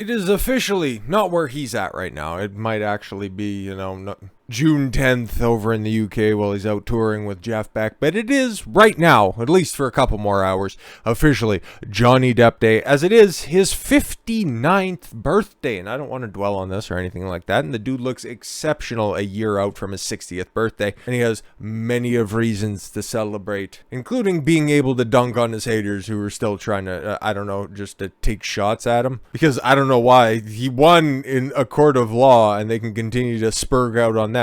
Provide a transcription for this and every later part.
It is officially not where he's at right now. It might actually be, June 10th over in the UK while he's out touring with Jeff Beck. But it is right now, at least for a couple more hours, officially Johnny Depp Day, as it is his 59th birthday. And I don't want to dwell on this or anything like that. And the dude looks exceptional a year out from his 60th birthday. And he has many of reasons to celebrate, including being able to dunk on his haters who are still trying to, just to take shots at him. Because I don't know why. He won in a court of law and they can continue to spurg out on that,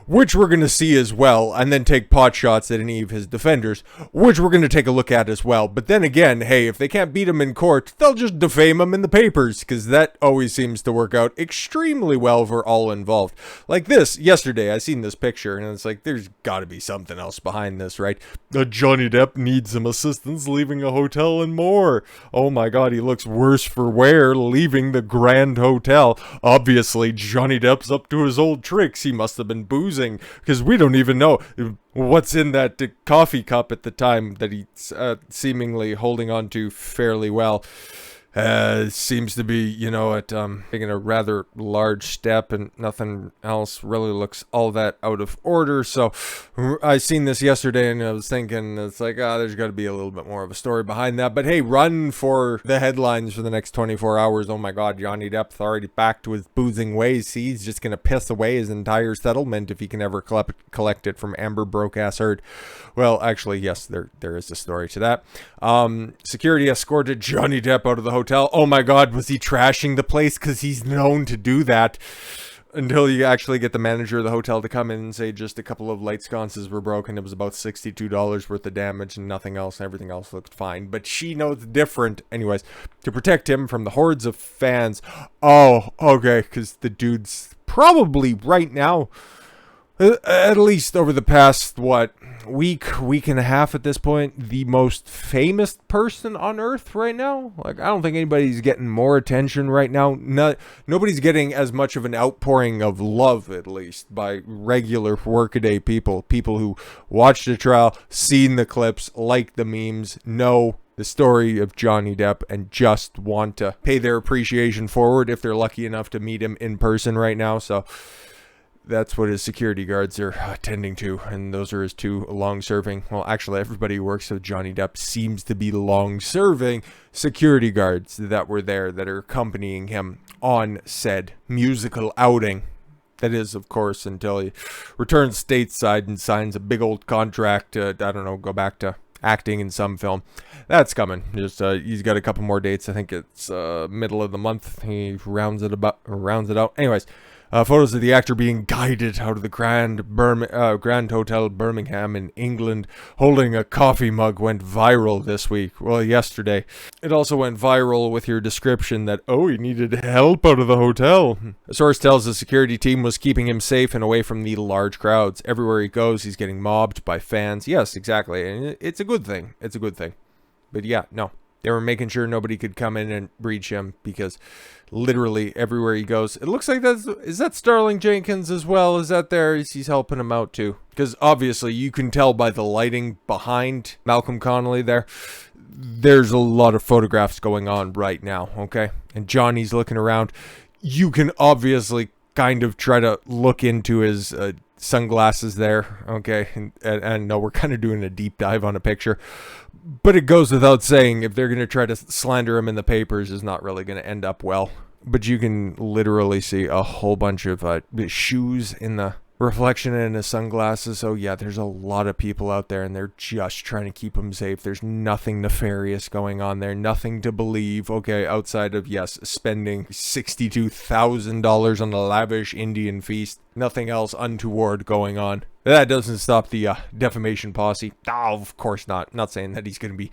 which we're going to see as well, and then take pot shots at any of his defenders, which we're going to take a look at as well. But then again, hey, if they can't beat him in court, they'll just defame him in the papers, because that always seems to work out extremely well for all involved. Like this, yesterday, I seen this picture, and it's like, there's got to be something else behind this, right? Johnny Depp needs some assistance leaving a hotel and more. Oh my god, he looks worse for wear leaving the Grand Hotel. Obviously, Johnny Depp's up to his old tricks. He must have been boozing, because we don't even know what's in that coffee cup at the time that he's seemingly holding on to fairly well. Seems to be, taking a rather large step, and nothing else really looks all that out of order. So I seen this yesterday and I was thinking, it's like, there's got to be a little bit more of a story behind that. But hey, run for the headlines for the next 24 hours. Oh my god, Johnny Depp's already back to his boozing ways. He's just going to piss away his entire settlement if he can ever collect it from Amber Broke-ass Heard. Well, actually, yes, there is a story to that. Security escorted Johnny Depp out of the hotel. Oh my god, was he trashing the place? Because he's known to do that. Until you actually get the manager of the hotel to come in and say just a couple of light sconces were broken. It was about $62 worth of damage and nothing else. Everything else looked fine. But she knows different. Anyways, to protect him from the hordes of fans. Oh, okay, because the dude's probably right now, at least over the past, week and a half at this point, the most famous person on earth right now. Like, I don't think anybody's getting more attention right now. Nobody's getting as much of an outpouring of love, at least, by regular workaday people who watched the trial, seen the clips, like the memes, know the story of Johnny Depp, and just want to pay their appreciation forward if they're lucky enough to meet him in person right now. So that's what his security guards are attending to, and those are his two long-serving, well, actually, everybody who works with Johnny Depp seems to be long-serving security guards that were there, that are accompanying him on said musical outing. That is, of course, until he returns stateside and signs a big old contract to, go back to acting in some film. That's coming. Just he's got a couple more dates. I think it's middle of the month. He rounds it out. Anyways, photos of the actor being guided out of the Grand Hotel Birmingham in England holding a coffee mug went viral this week. Well, yesterday. It also went viral with your description that, he needed help out of the hotel. A source tells the security team was keeping him safe and away from the large crowds. Everywhere he goes, he's getting mobbed by fans. Yes, exactly. And it's a good thing. It's a good thing. But yeah, no. They were making sure nobody could come in and breach him, because literally everywhere he goes, it looks like is that Starling Jenkins as well? Is that there? He's helping him out too. Because obviously you can tell by the lighting behind Malcolm Connolly there. There's a lot of photographs going on right now, okay? And Johnny's looking around. You can obviously kind of try to look into his sunglasses there, okay? And no, we're kind of doing a deep dive on a picture. But it goes without saying, if they're going to try to slander him in the papers, is not really going to end up well. But you can literally see a whole bunch of shoes in the reflection in his sunglasses. So yeah, there's a lot of people out there, and they're just trying to keep him safe. There's nothing nefarious going on there. Nothing to believe, okay, outside of, yes, spending $62,000 on a lavish Indian feast. Nothing else untoward going on. That doesn't stop the defamation posse. Oh, of course not. Not saying that he's going to be,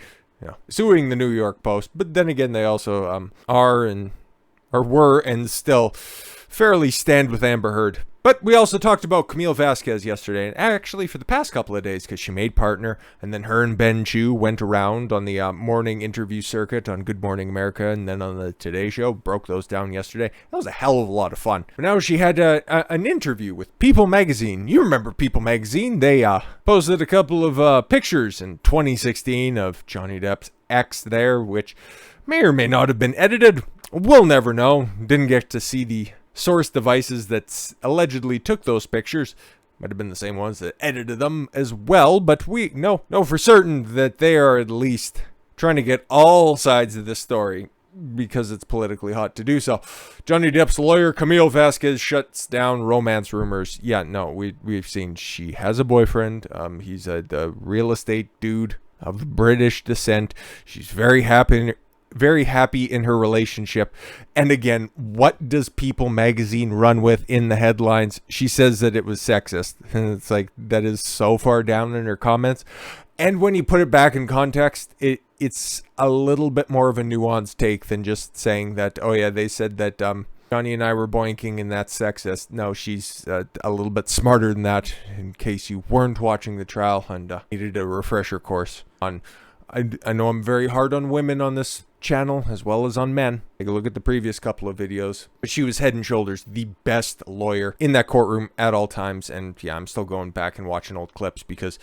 suing the New York Post. But then again, they also were and still fairly stand with Amber Heard. But we also talked about Camille Vasquez yesterday, and actually for the past couple of days, because she made partner, and then her and Ben Chu went around on the morning interview circuit on Good Morning America, and then on the Today Show, broke those down yesterday. That was a hell of a lot of fun. But now she had an interview with People Magazine. You remember People Magazine? They posted a couple of pictures in 2016 of Johnny Depp's ex there, which may or may not have been edited. We'll never know. Didn't get to see the source devices that allegedly took those pictures. Might have been the same ones that edited them as well, but we know for certain that they are at least trying to get all sides of this story because it's politically hot to do so. Johnny Depp's lawyer, Camille Vasquez, shuts down romance rumors. Yeah, no, we've seen she has a boyfriend. He's a real estate dude of British descent. She's very happy in her relationship. And again, what does People magazine run with in the headlines? She says that it was sexist. And it's like, that is so far down in her comments. And when you put it back in context, it's a little bit more of a nuanced take than just saying that, oh yeah, they said that Johnny and I were boinking and that's sexist. No, she's a little bit smarter than that, in case you weren't watching the trial and needed a refresher course on... I know I'm very hard on women on this channel as well as on men. Take a look at the previous couple of videos. But she was head and shoulders the best lawyer in that courtroom at all times. And yeah, I'm still going back and watching old clips because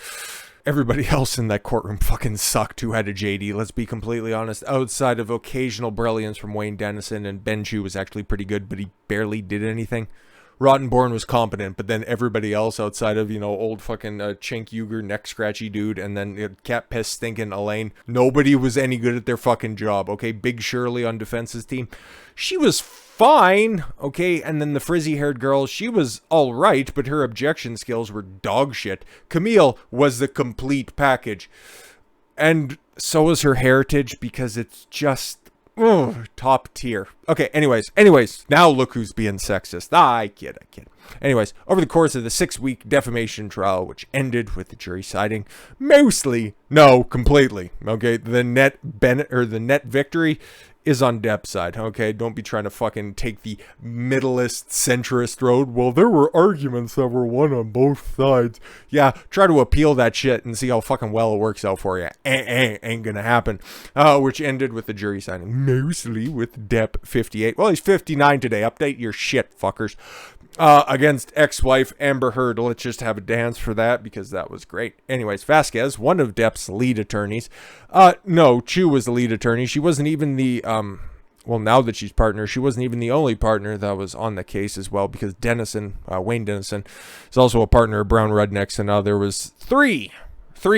everybody else in that courtroom fucking sucked who had a JD. Let's be completely honest. Outside of occasional brilliance from Wayne Dennison, and Ben Chu was actually pretty good, but he barely did anything. Rottenborn was competent, but then everybody else outside of, old fucking Chink Uger neck scratchy dude, and then cat piss stinking Elaine, nobody was any good at their fucking job, okay? Big Shirley on defense's team, she was fine, okay? And then the frizzy-haired girl, she was alright, but her objection skills were dog shit. Camille was the complete package. And so was her heritage, because it's just... top tier. Okay, anyways, now look who's being sexist. I kid. Anyways, over the course of the 6-week defamation trial, which ended with the jury siding completely, okay, the net victory is on Depp's side, okay? Don't be trying to fucking take the middleist, centrist road. Well, there were arguments that were won on both sides. Yeah, try to appeal that shit and see how fucking well it works out for you. Ain't gonna happen. Which ended with the jury signing, mostly with Depp 58. Well, he's 59 today. Update your shit, fuckers. Against ex-wife Amber Heard. Let's just have a dance for that because that was great. Anyways, Vasquez, one of Depp's lead attorneys. No, Chu was the lead attorney. She wasn't even the, well, now that she's partner, she wasn't even the only partner that was on the case as well, because Dennison, Wayne Dennison, is also a partner of Brown Rudnicks, and now there was three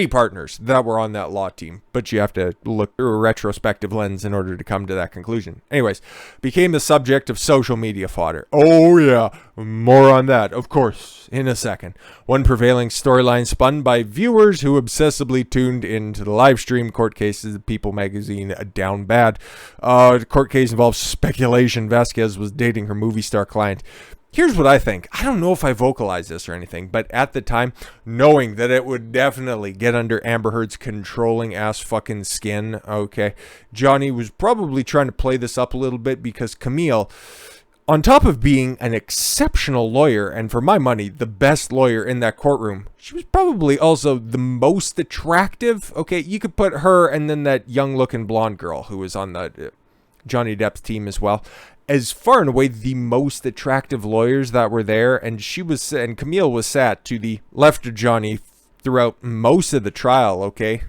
partners that were on that law team, but you have to look through a retrospective lens in order to come to that conclusion. Anyways, became the subject of social media fodder. Oh yeah, more on that, of course, in a second. One prevailing storyline spun by viewers who obsessively tuned into the live stream court cases of People magazine down bad. The court case involves speculation Vasquez was dating her movie star client. Here's what I think. I don't know if I vocalized this or anything, but at the time, knowing that it would definitely get under Amber Heard's controlling ass fucking skin, okay, Johnny was probably trying to play this up a little bit because Camille, on top of being an exceptional lawyer, and for my money, the best lawyer in that courtroom, she was probably also the most attractive. Okay, you could put her and then that young-looking blonde girl who was on the Johnny Depp's team as well, as far and away the most attractive lawyers that were there, and Camille was sat to the left of Johnny throughout most of the trial, okay?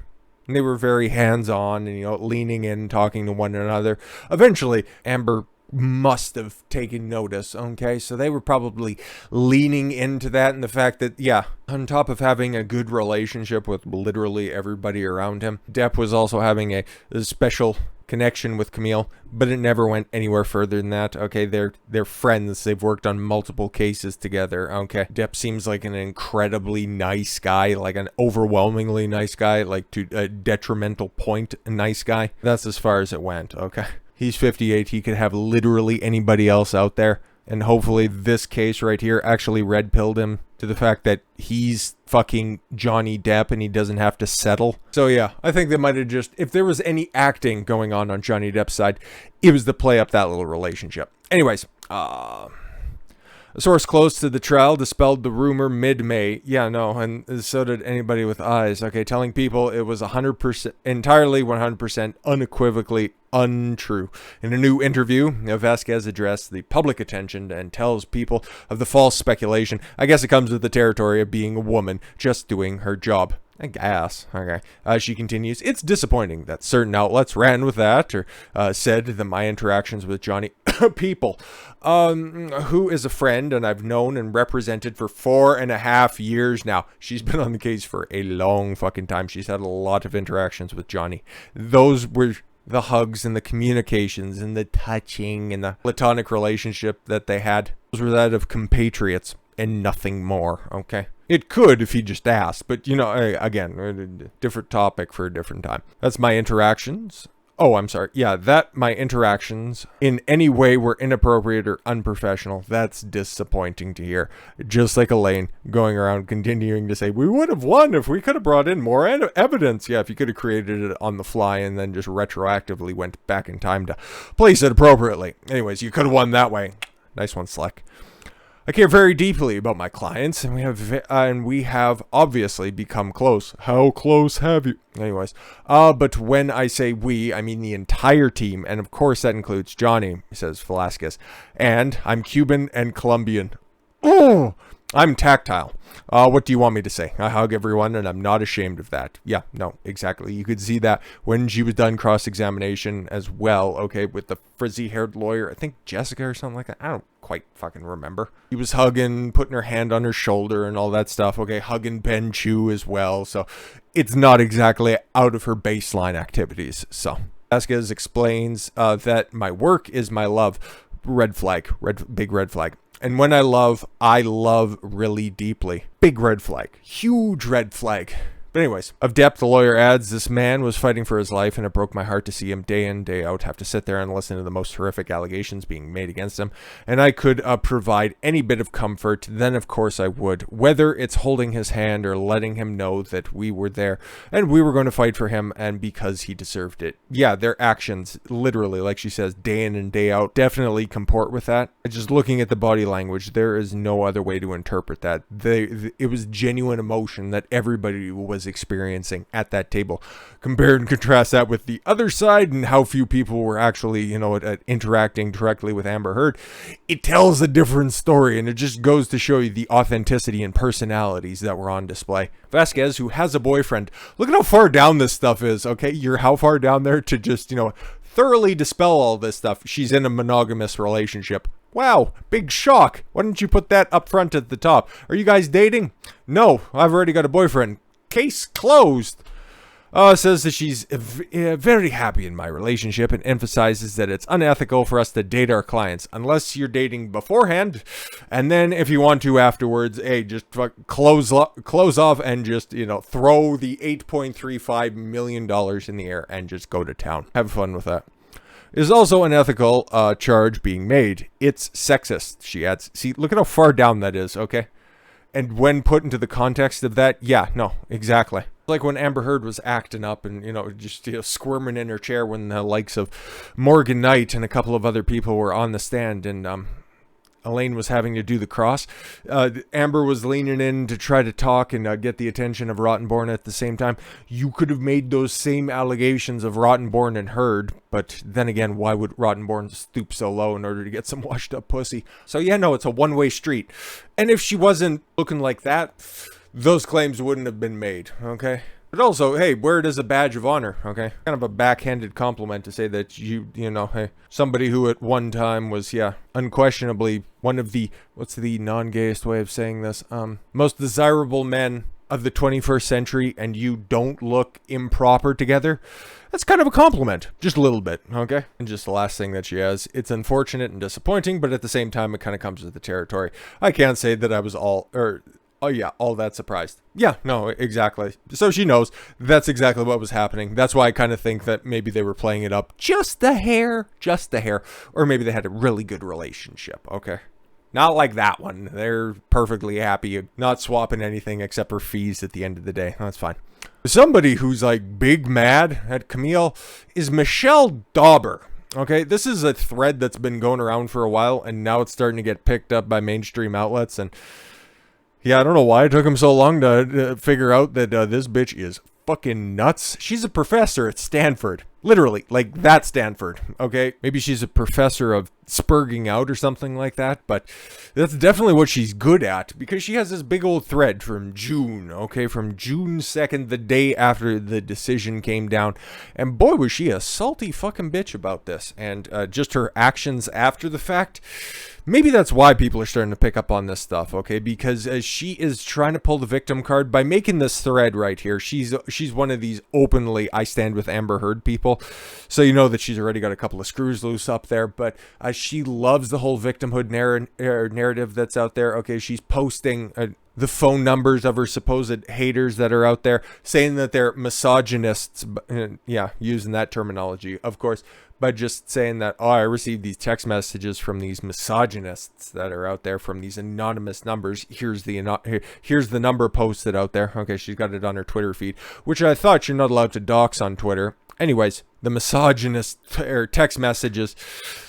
And they were very hands-on and, leaning in, talking to one another. Eventually, Amber must have taken notice, okay? So they were probably leaning into that, and the fact that, yeah, on top of having a good relationship with literally everybody around him, Depp was also having a special connection with Camille, but it never went anywhere further than that. Okay, they're friends. They've worked on multiple cases together. Okay, Depp seems like an incredibly nice guy, like an overwhelmingly nice guy, like to a detrimental point, a nice guy. That's as far as it went. Okay, he's 58. He could have literally anybody else out there. And hopefully this case right here actually red-pilled him to the fact that he's fucking Johnny Depp and he doesn't have to settle. So yeah, I think they might have just, if there was any acting going on Johnny Depp's side, it was to play up that little relationship. Anyways, a source close to the trial dispelled the rumor mid-May. Yeah, no, and so did anybody with eyes. Okay, telling people it was 100%, entirely 100% unequivocally untrue. In a new interview, Vasquez addressed the public attention and tells people of the false speculation. I guess it comes with the territory of being a woman just doing her job. I guess. Okay. She continues, it's disappointing that certain outlets ran with that, or said that my interactions with Johnny people, who is a friend and I've known and represented for 4.5 years now. She's been on the case for a long fucking time. She's had a lot of interactions with Johnny. Those were the hugs and the communications and the touching and the platonic relationship that they had. Those were that of compatriots and nothing more, okay? It could if he just asked, but, again, different topic for a different time. That's my interactions. Oh, I'm sorry. Yeah, that my interactions in any way were inappropriate or unprofessional. That's disappointing to hear. Just like Elaine going around continuing to say, we would have won if we could have brought in more evidence. Yeah, if you could have created it on the fly and then just retroactively went back in time to place it appropriately. Anyways, you could have won that way. Nice one, Slick. I care very deeply about my clients, and we have obviously become close. How close have you? Anyways, but when I say we, I mean the entire team, and of course that includes Johnny, says Vasquez. And I'm Cuban and Colombian. Oh, I'm tactile. What do you want me to say? I hug everyone, and I'm not ashamed of that. Yeah, no, exactly. You could see that when she was done cross-examination as well, okay, with the frizzy-haired lawyer. I think Jessica or something like that. I don't quite fucking remember. He was hugging, putting her hand on her shoulder and all that stuff, okay, hugging Ben Chu as well, so it's not exactly out of her baseline activities, so. Vasquez explains that my work is my love. Red flag, big red flag. And when I love really deeply. Big red flag. Huge red flag. But anyways, of Depp, the lawyer adds, this man was fighting for his life, and it broke my heart to see him day in, day out have to sit there and listen to the most horrific allegations being made against him. And I could provide any bit of comfort, then of course I would. Whether it's holding his hand or letting him know that we were there and we were going to fight for him and because he deserved it. Yeah, their actions, literally, like she says, day in and day out, definitely comport with that. Just looking at the body language, there is no other way to interpret that. It was genuine emotion that everybody was experiencing at that table. Compare and contrast that with the other side and how few people were actually, interacting directly with Amber Heard. It tells a different story, and it just goes to show you the authenticity and personalities that were on display. Vasquez, who has a boyfriend, look at how far down this stuff is, okay? You're how far down there to just, thoroughly dispel all this stuff. She's in a monogamous relationship. Wow, big shock. Why didn't you put that up front at the top? Are you guys dating? No, I've already got a boyfriend. Case closed. Says that she's very happy in my relationship and emphasizes that it's unethical for us to date our clients unless you're dating beforehand, and then if you want to afterwards, just close off and just throw the $8.35 million in the air and just go to town. Have fun with that. Is also an ethical charge being made. It's sexist, she adds. See, look at how far down that is, okay? And when put into the context of that, yeah, no, exactly. Like when Amber Heard was acting up and, just squirming in her chair when the likes of Morgan Knight and a couple of other people were on the stand and Elaine was having to do the cross. Amber was leaning in to try to talk and get the attention of Rottenborn at the same time. You could have made those same allegations of Rottenborn and Heard, but then again, why would Rottenborn stoop so low in order to get some washed up pussy? So yeah, no, it's a one-way street. And if she wasn't looking like that, those claims wouldn't have been made, okay? But also, hey, wear it as a badge of honor, okay? Kind of a backhanded compliment to say that hey, somebody who at one time was, unquestionably one of the, what's the non-gayest way of saying this? Most desirable men of the 21st century, and you don't look improper together. That's kind of a compliment. Just a little bit, okay? And just the last thing that she has, it's unfortunate and disappointing, but at the same time, it kind of comes with the territory. I can't say that I was all that surprised. Yeah, no, exactly. So she knows that's exactly what was happening. That's why I kind of think that maybe they were playing it up just a hair. Or maybe they had a really good relationship, okay? Not like that one. They're perfectly happy, not swapping anything except for fees at the end of the day. That's fine. Somebody who's like big mad at Camille is Michelle Dauber. Okay, this is a thread that's been going around for a while, and now it's starting to get picked up by mainstream outlets, and yeah, I don't know why it took him so long to figure out that this bitch is fucking nuts? She's a professor at Stanford. Literally, like that Stanford, okay? Maybe she's a professor of sperging out or something like that, but that's definitely what she's good at, because she has this big old thread from June, okay? From June 2nd, the day after the decision came down. And boy, was she a salty fucking bitch about this. And just her actions after the fact, maybe that's why people are starting to pick up on this stuff, okay? Because she is trying to pull the victim card by making this thread right here. She's one of these openly I stand with Amber Heard people. So you know that she's already got a couple of screws loose up there. But she loves the whole victimhood narrative that's out there. Okay, she's posting the phone numbers of her supposed haters that are out there, saying that they're misogynists. Yeah, using that terminology, of course. By just saying that, oh, I received these text messages from these misogynists that are out there from these anonymous numbers. Here's the number posted out there. Okay, she's got it on her Twitter feed, which I thought you're not allowed to dox on Twitter. Anyways, the misogynist text messages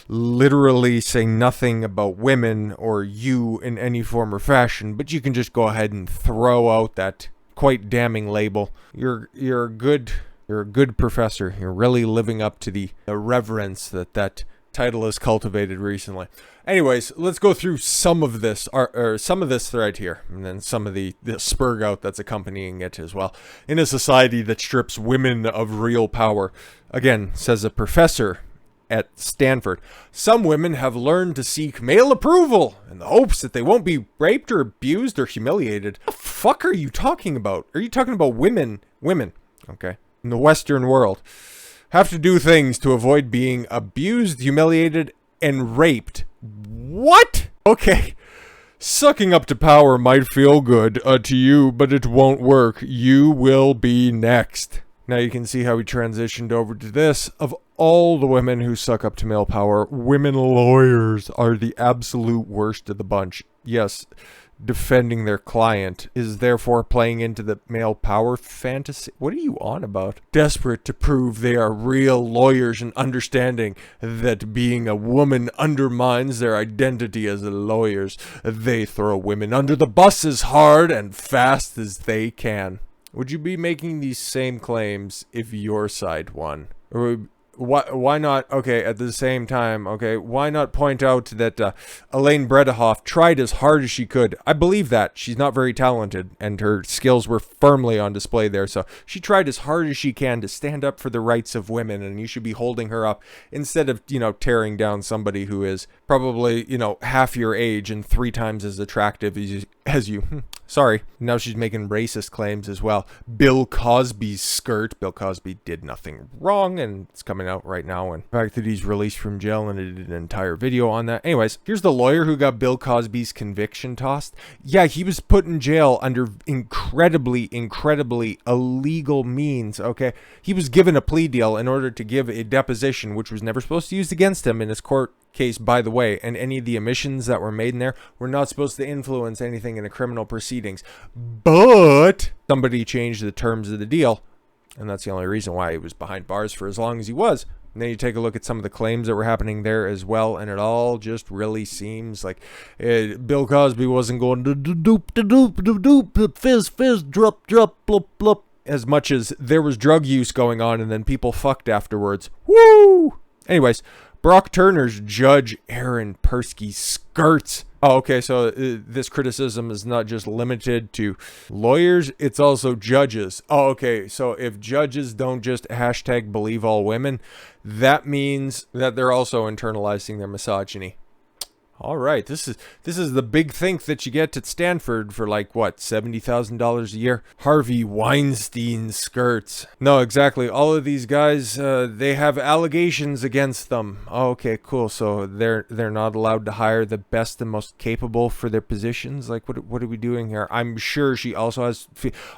literally say nothing about women or you in any form or fashion, but you can just go ahead and throw out that quite damning label. You're a good professor. You're really living up to the reverence that title has cultivated recently. Anyways, let's go through some of this, or some of this thread here, and then some of the spurg out that's accompanying it as well. In a society that strips women of real power, again, says a professor at Stanford, some women have learned to seek male approval in the hopes that they won't be raped or abused or humiliated. What the fuck are you talking about? Are you talking about women, okay, in the Western world, have to do things to avoid being abused, humiliated, and raped? What? Okay. Sucking up to power might feel good to you, but it won't work. You will be next. Now you can see how we transitioned over to this. Of all the women who suck up to male power, women lawyers are the absolute worst of the bunch. Yes, defending their client is therefore playing into the male power fantasy. What are you on about? Desperate to prove they are real lawyers and understanding that being a woman undermines their identity as lawyers, they throw women under the bus as hard and fast as they can. Would you be making these same claims if your side won? Or why not, okay, at the same time, okay, why not point out that Elaine Bredehoff tried as hard as she could? I believe that. She's not very talented, and her skills were firmly on display there, so she tried as hard as she can to stand up for the rights of women, and you should be holding her up instead of, tearing down somebody who is probably, half your age and 3 times as attractive as you. Sorry. Now she's making racist claims as well. Bill Cosby's skirt. Bill Cosby did nothing wrong, and it's coming out right now. And the fact that he's released from jail, and I did an entire video on that. Anyways, here's the lawyer who got Bill Cosby's conviction tossed. Yeah, he was put in jail under incredibly illegal means, okay? He was given a plea deal in order to give a deposition, which was never supposed to be used against him in his court case, by the way, and any of the omissions that were made in there were not supposed to influence anything in a criminal proceedings. But somebody changed the terms of the deal, and that's the only reason why he was behind bars for as long as he was. And then you take a look at some of the claims that were happening there as well, and it all just really seems like Bill Cosby wasn't going to doop fizz drop blop blop, as much as there was drug use going on and then people fucked afterwards. Woo! Anyways, Brock Turner's Judge Aaron Persky's skirts. Oh, okay, so this criticism is not just limited to lawyers, it's also judges. Oh, okay, so if judges don't just hashtag believe all women, that means that they're also internalizing their misogyny. All right, this is the big think that you get at Stanford for like, what, $70,000 a year? Harvey Weinstein skirts. No, exactly. All of these guys, they have allegations against them. Oh, okay, cool. So they're not allowed to hire the best and most capable for their positions? Like, what are we doing here? I'm sure she also has...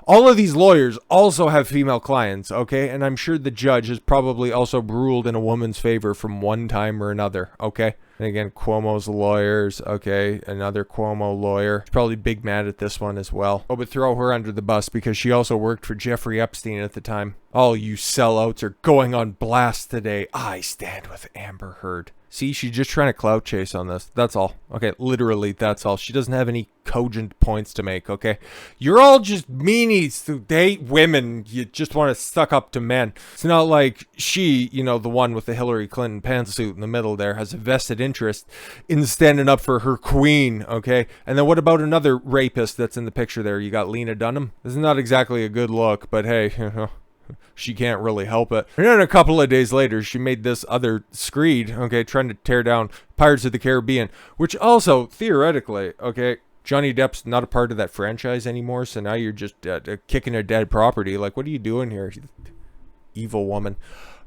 all of these lawyers also have female clients, okay? And I'm sure the judge has probably also ruled in a woman's favor from one time or another, okay? And again, Cuomo's lawyers, okay, another Cuomo lawyer. Probably big mad at this one as well. Oh, but throw her under the bus because she also worked for Jeffrey Epstein at the time. All you sellouts are going on blast today. I stand with Amber Heard. See, she's just trying to clout chase on this. That's all. Okay, literally, that's all. She doesn't have any cogent points to make, okay? You're all just meanies who date women. You just want to suck up to men. It's not like she, you know, the one with the Hillary Clinton pantsuit in the middle there, has a vested interest in standing up for her queen, okay? And then what about another rapist that's in the picture there? You got Lena Dunham? This is not exactly a good look, but hey, you know, she can't really help it. And then a couple of days later, she made this other screed, okay, trying to tear down Pirates of the Caribbean, which also, theoretically, okay, Johnny Depp's not a part of that franchise anymore, so now you're just kicking a dead property. Like, what are you doing here, evil woman?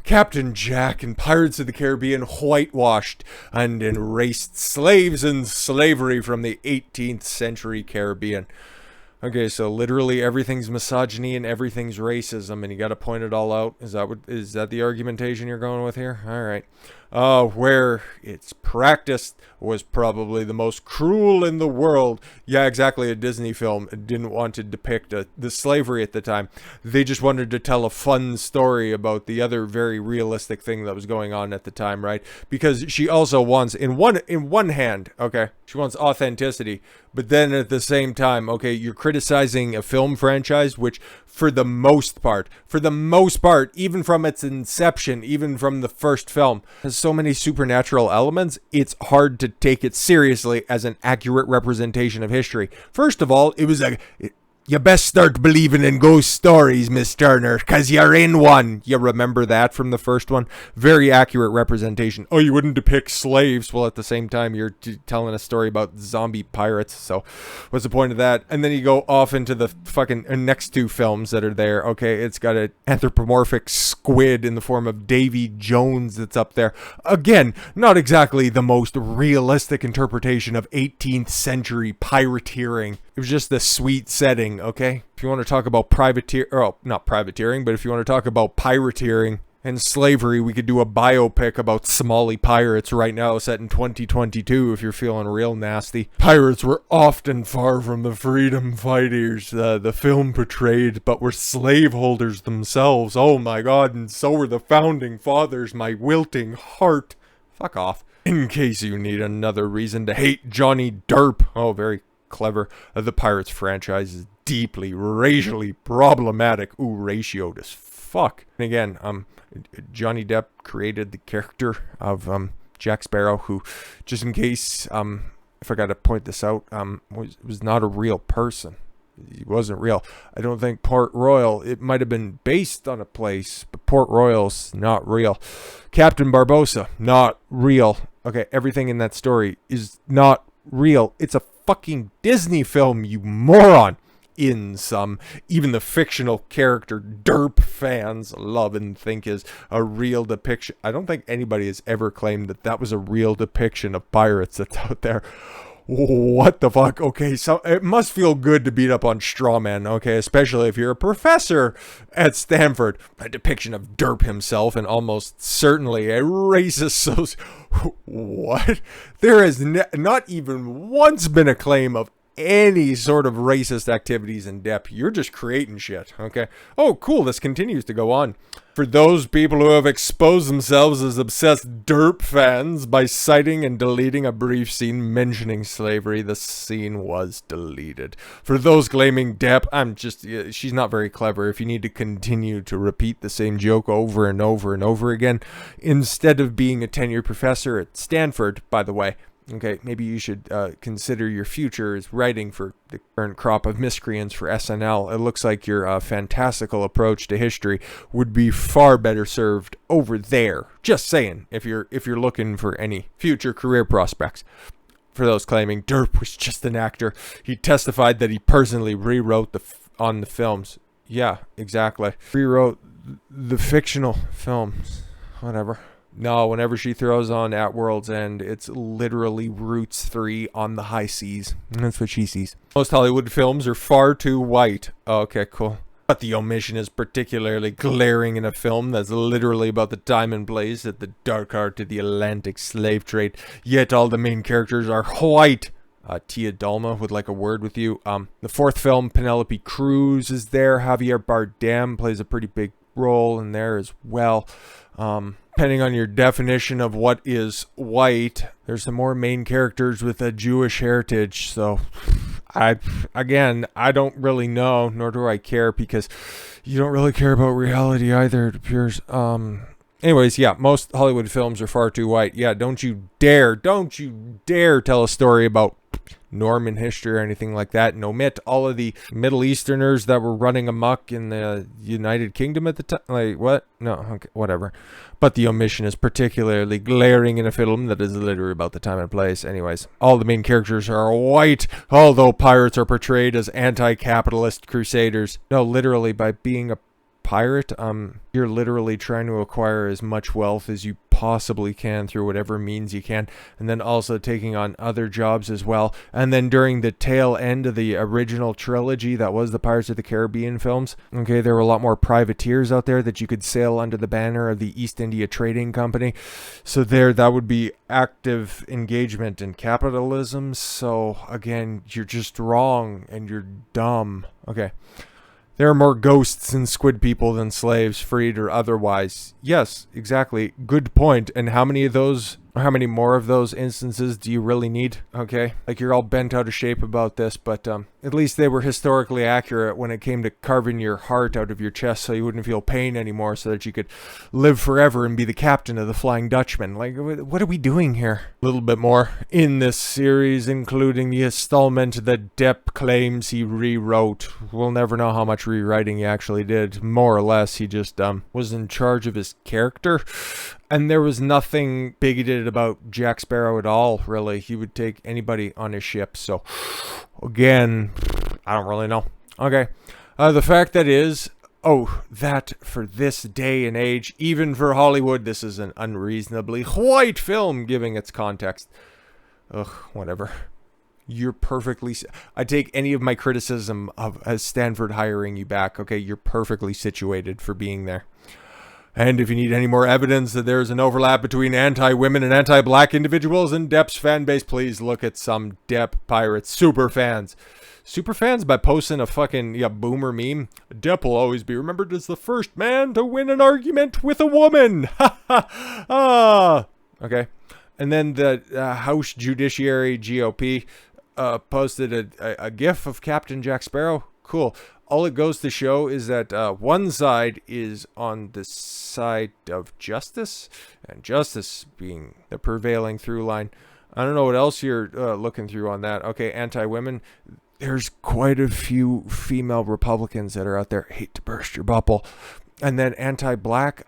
Captain Jack and Pirates of the Caribbean whitewashed and erased slaves and slavery from the 18th century Caribbean. Okay, so literally everything's misogyny and everything's racism, and you got to point it all out. Is that the argumentation you're going with here? All right. Where it's practiced was probably the most cruel in the world. Yeah, exactly. A Disney film didn't want to depict the slavery at the time. They just wanted to tell a fun story about the other very realistic thing that was going on at the time, right? Because she also wants, in one hand, okay, she wants authenticity, but then at the same time, okay, you're criticizing a film franchise, which for the most part, even from its inception, even from the first film, has so many supernatural elements, it's hard to take it seriously as an accurate representation of history. First of all, you best start believing in ghost stories, Miss Turner, because you're in one. You remember that from the first one? Very accurate representation. Oh, you wouldn't depict slaves. Well, at the same time, you're telling a story about zombie pirates, so what's the point of that? And then you go off into the fucking next two films that are there. Okay, it's got an anthropomorphic squid in the form of Davy Jones that's up there. Again, not exactly the most realistic interpretation of 18th century pirateering. It was just the sweet setting, okay? If you want to talk about not privateering, but if you want to talk about pirateering and slavery, we could do a biopic about Somali pirates right now set in 2022 if you're feeling real nasty. Pirates were often far from the freedom fighters the film portrayed, but were slaveholders themselves. Oh my god, and so were the founding fathers, my wilting heart. Fuck off. In case you need another reason to hate Johnny Depp. Oh, very clever. The Pirates franchise is deeply racially problematic. Ooh, ratioed as fuck. And again, Johnny Depp created the character of Jack Sparrow, who, just in case, if I got to point this out, was not a real person. He wasn't real. I don't think Port Royal, it might have been based on a place, but Port Royal's not real. Captain Barbossa, not real. Okay, everything in that story is not real. It's a fucking Disney film, you moron. In some, even the fictional character Derp fans love and think is a real depiction. I don't think anybody has ever claimed that that was a real depiction of pirates that's out there. What the fuck? Okay, so it must feel good to beat up on straw men, okay, especially if you're a professor at Stanford. A depiction of Derp himself, and almost certainly a racist what? There has not even once been a claim of any sort of racist activities in Depp. You're just creating shit, okay? Oh, cool, this continues to go on. For those people who have exposed themselves as obsessed Derp fans by citing and deleting a brief scene mentioning slavery, the scene was deleted. For those claiming Depp, she's not very clever. If you need to continue to repeat the same joke over and over and over again, instead of being a tenured professor at Stanford, by the way, okay, maybe you should consider your future as writing for the current crop of miscreants for SNL. It looks like your fantastical approach to history would be far better served over there. Just saying, if you're looking for any future career prospects. For those claiming Derp was just an actor, he testified that he personally rewrote on the films. Yeah, exactly. Rewrote the fictional films. Whatever. No, whenever she throws on At World's End, it's literally Roots 3 on the high seas. That's what she sees. Most Hollywood films are far too white. Okay, cool. But the omission is particularly glaring in a film that's literally about the time and place at the dark heart of the Atlantic slave trade. Yet all the main characters are white. Tia Dalma would like a word with you. The fourth film, Penelope Cruz is there. Javier Bardem plays a pretty big role in there as well. Depending on your definition of what is white, there's some more main characters with a Jewish heritage. So, I don't really know, nor do I care, because you don't really care about reality either, it appears. Anyways, yeah, most Hollywood films are far too white. Yeah, don't you dare tell a story about Norman history or anything like that, and omit all of the Middle Easterners that were running amok in the United Kingdom at the time. Like, what? No, okay, whatever. But the omission is particularly glaring in a film that is literally about the time and place. Anyways, all the main characters are white, although pirates are portrayed as anti-capitalist crusaders. No, literally, by being a pirate, you're literally trying to acquire as much wealth as you possibly can through whatever means you can, and then also taking on other jobs as well. And then during the tail end of the original trilogy that was the Pirates of the Caribbean films, okay, there were a lot more privateers out there that you could sail under the banner of the East India Trading Company. So that would be active engagement in capitalism. So again, you're just wrong and you're dumb. Okay. There are more ghosts and squid people than slaves, freed or otherwise. Yes, exactly. Good point. And how many more of those instances do you really need? Okay. Like, you're all bent out of shape about this, but at least they were historically accurate when it came to carving your heart out of your chest so you wouldn't feel pain anymore, so that you could live forever and be the captain of the Flying Dutchman. Like, what are we doing here? A little bit more in this series, including the installment that Depp claims he rewrote. We'll never know how much rewriting he actually did. More or less, he just was in charge of his character. And there was nothing bigoted about Jack Sparrow at all, really. He would take anybody on his ship. So, again, I don't really know. Okay. The fact that is, that for this day and age, even for Hollywood, this is an unreasonably white film, giving its context. Ugh, whatever. You're perfectly... I take any of my criticism of Stanford hiring you back. Okay, you're perfectly situated for being there. And if you need any more evidence that there's an overlap between anti-women and anti-black individuals in Depp's fan base, please look at some Depp Pirates super fans. Super fans by posting a fucking boomer meme. Depp will always be remembered as the first man to win an argument with a woman. Ha ha. Okay. And then the House Judiciary GOP posted a gif of Captain Jack Sparrow. Cool. All it goes to show is that one side is on the side of justice, and justice being the prevailing through line. I don't know what else you're looking through on that. Okay, anti-women. There's quite a few female Republicans that are out there. Hate to burst your bubble. And then anti-black.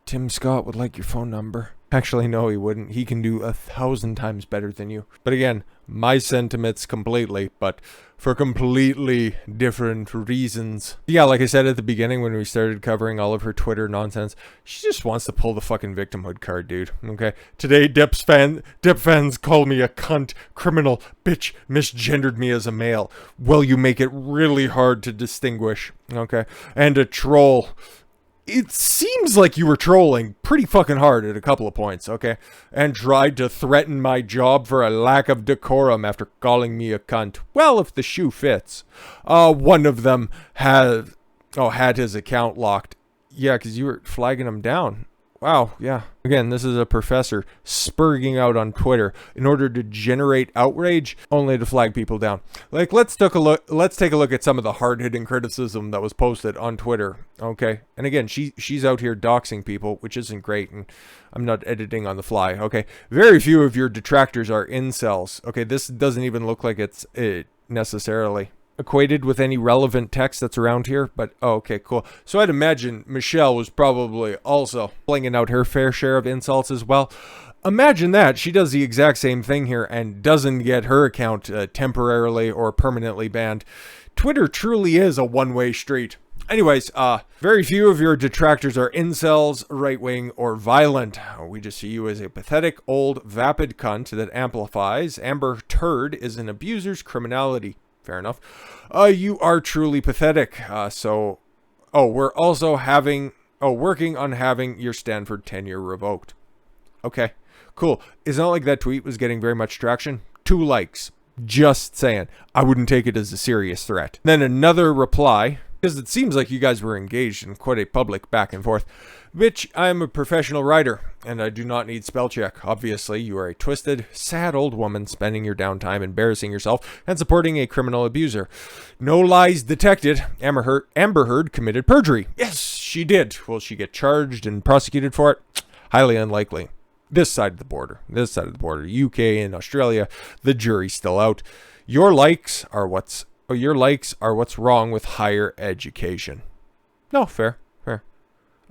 Tim Scott would like your phone number. Actually, no, he wouldn't. He can do 1,000 times better than you. But again, my sentiments completely, but for completely different reasons. Yeah, like I said at the beginning when we started covering all of her Twitter nonsense, she just wants to pull the fucking victimhood card, dude. Okay? Today, Depp fans call me a cunt, criminal, bitch, misgendered me as a male. Well, you make it really hard to distinguish. Okay? And a troll. It seems like you were trolling pretty fucking hard at a couple of points, okay? And tried to threaten my job for a lack of decorum after calling me a cunt. Well, if the shoe fits. One of them had his account locked. Yeah, because you were flagging him down. Wow, yeah. Again, this is a professor spurging out on Twitter in order to generate outrage, only to flag people down. Like, let's take a look at some of the hard-hitting criticism that was posted on Twitter, okay? And again, she's out here doxing people, which isn't great, and I'm not editing on the fly, okay? Very few of your detractors are incels, okay? This doesn't even look like it's necessarily equated with any relevant text that's around here, but okay, cool. So I'd imagine Michelle was probably also flinging out her fair share of insults as well. Imagine that she does the exact same thing here and doesn't get her account temporarily or permanently banned. Twitter truly is a one-way street. Anyways, very few of your detractors are incels, right-wing, or violent. We just see you as a pathetic, old, vapid cunt that amplifies. Amber Turd is an abuser's criminality. Fair enough. You are truly pathetic. We're also working on having your Stanford tenure revoked. Okay, cool. It's not like that tweet was getting very much traction. 2 likes. Just saying. I wouldn't take it as a serious threat. Then another reply. Because it seems like you guys were engaged in quite a public back and forth. Bitch, I am a professional writer, and I do not need spell check. Obviously, you are a twisted, sad old woman spending your downtime embarrassing yourself and supporting a criminal abuser. No lies detected. Amber Heard committed perjury. Yes, she did. Will she get charged and prosecuted for it? Highly unlikely. This side of the border, UK and Australia, the jury's still out. Your likes are what's wrong with higher education. No, fair.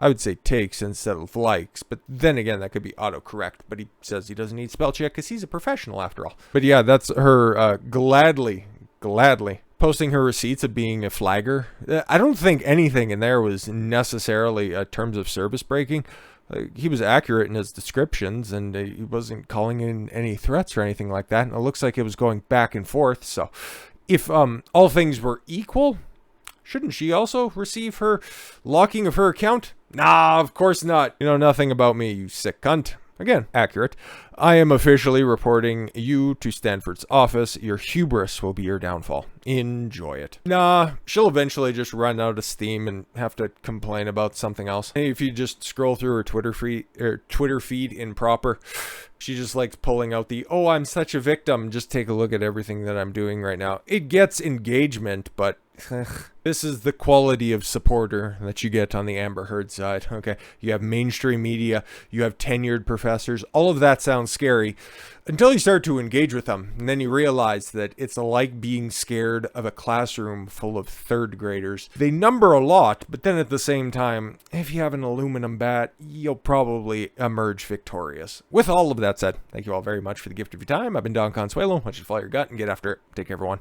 I would say takes instead of likes, but then again, that could be autocorrect. But he says he doesn't need spell check because he's a professional after all. But yeah, that's her gladly posting her receipts of being a flagger. I don't think anything in there was necessarily terms of service breaking. He was accurate in his descriptions, and he wasn't calling in any threats or anything like that. And it looks like it was going back and forth. So if all things were equal, shouldn't she also receive her locking of her account? Nah, of course not. You know nothing about me, you sick cunt. Again, accurate. I am officially reporting you to Stanford's office. Your hubris will be your downfall. Enjoy it. Nah, she'll eventually just run out of steam and have to complain about something else. If you just scroll through her Twitter feed improper, she just likes pulling out the, oh, I'm such a victim. Just take a look at everything that I'm doing right now. It gets engagement, but this is the quality of supporter that you get on the Amber Heard side. Okay, you have mainstream media, you have tenured professors. All of that sounds scary until you start to engage with them, and then you realize that it's like being scared of a classroom full of third graders. They number a lot, but then at the same time, if you have an aluminum bat, you'll probably emerge victorious. With all of that said, thank you all very much for the gift of your time. I've been Don Consuelo. Why don't you follow your gut and get after it. Take care, everyone.